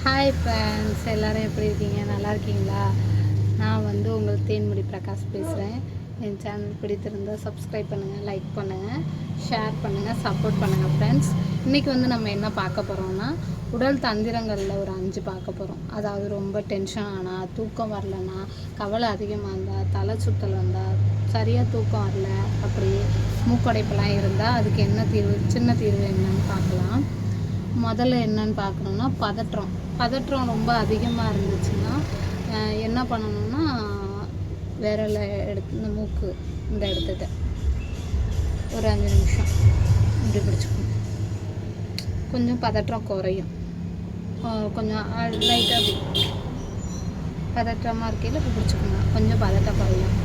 Hi friends, எல்லோரும் எப்படி இருக்கீங்க? நல்லா இருக்கீங்களா? நான் உங்கள் தேன்மொழி பிரகாஷ் பேசுகிறேன். என் சேனல் பிடித்திருந்தால் சப்ஸ்கிரைப் பண்ணுங்கள், லைக் பண்ணுங்கள், ஷேர் பண்ணுங்கள், சப்போர்ட் பண்ணுங்கள் ஃப்ரெண்ட்ஸ். இன்றைக்கி நம்ம என்ன பார்க்க போகிறோம்னா, உடல் தந்திரங்களில் ஒரு 5 பார்க்க போகிறோம். அதாவது ரொம்ப டென்ஷன் ஆனால், தூக்கம் வரலன்னா, கவலை அதிகமாக இருந்தால், தலை சுற்றல் வந்தால், சரியாக தூக்கம் வரல, அப்படி மூக்கடைப்பெல்லாம் இருந்தால் அதுக்கு என்ன தீர்வு, சின்ன தீர்வு என்னன்னு பார்க்கலாம். முதல்ல என்னன்னு பார்க்கணுன்னா, பதற்றம் ரொம்ப அதிகமாக இருந்துச்சுன்னா என்ன பண்ணணும்னா, விரலை எடுத்து இந்த மூக்கு இந்த இடத்துட்ட ஒரு 5 நிமிஷம் இப்படி பிடிச்சிக்கணும். கொஞ்சம் பதற்றம் குறையும். கொஞ்சம் லைட்டாக அப்படி பதற்றமாக இருக்கையில் இப்படி பிடிச்சிக்கணும், கொஞ்சம் பதட்டம் குறையும்.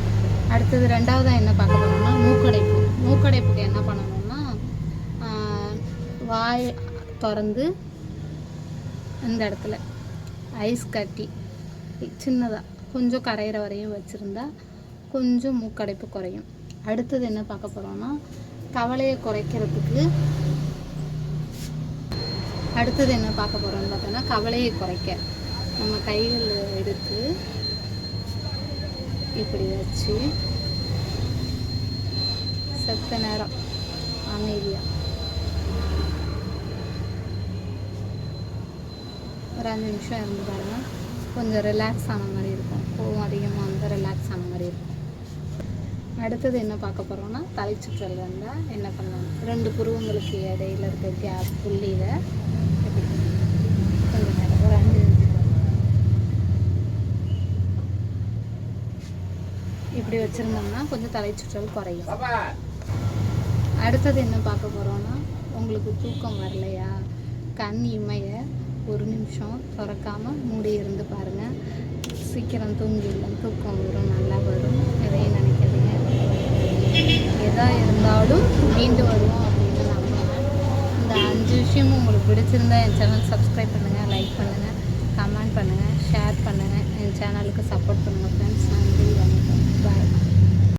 அடுத்தது 2வதாக என்ன பார்க்க போகிறோம்னா, மூக்கடைப்புக்கு என்ன பண்ணணும்னா, வாய் திறந்து இந்த இடத்துல ஐஸ் கட்டி சின்னதாக கொஞ்சம் கரையிற வரையும் வச்சுருந்தா கொஞ்சம் மூக்கடைப்பு குறையும். அடுத்தது என்ன பார்க்க போகிறோம்னா, கவலையை குறைக்கிறதுக்கு அடுத்தது என்ன பார்க்க போகிறோம்னு பார்த்தோன்னா, கவலையை குறைக்க நம்ம கைகள் எடுத்து இப்படி வச்சு செத்த நேரம் அமைதியாக ஒரு 5 நிமிஷம் இருந்து பாருங்கள். கொஞ்சம் ரிலாக்ஸ் ஆன மாதிரி இருக்கும். கோவம் அதிகமாக இருந்தால் ரிலாக்ஸ் ஆன மாதிரி இருக்கும். அடுத்தது என்ன பார்க்க போகிறோம்னா, தலை சுற்றல் வந்தால் என்ன பண்ணலாம், 2 புருவங்களுக்கு இடையில இருக்க கேப் புள்ளியில் கொஞ்சம் நேரம் ஒரு 5 நிமிஷம் இப்படி வச்சுருந்தோம்னா கொஞ்சம் தலை சுற்றல் குறையும். அடுத்தது என்ன பார்க்க போகிறோம்னா, உங்களுக்கு தூக்கம் வரலையா, கண் இமைய 1 நிமிஷம் திறக்காமல் மூடி இருந்து பாருங்கள். சீக்கிரம் தூங்கிடலாம், தூக்கம் வரும், நல்லா வரும். எதையும் நினைக்காதீங்க. எதா இருந்தாலும் மீண்டு வருவோம் அப்படின்னு நம்புகிறேன். இந்த 5 விஷயமும் உங்களுக்கு பிடிச்சிருந்தா என் சேனல் சப்ஸ்கிரைப் பண்ணுங்கள், லைக் பண்ணுங்கள்,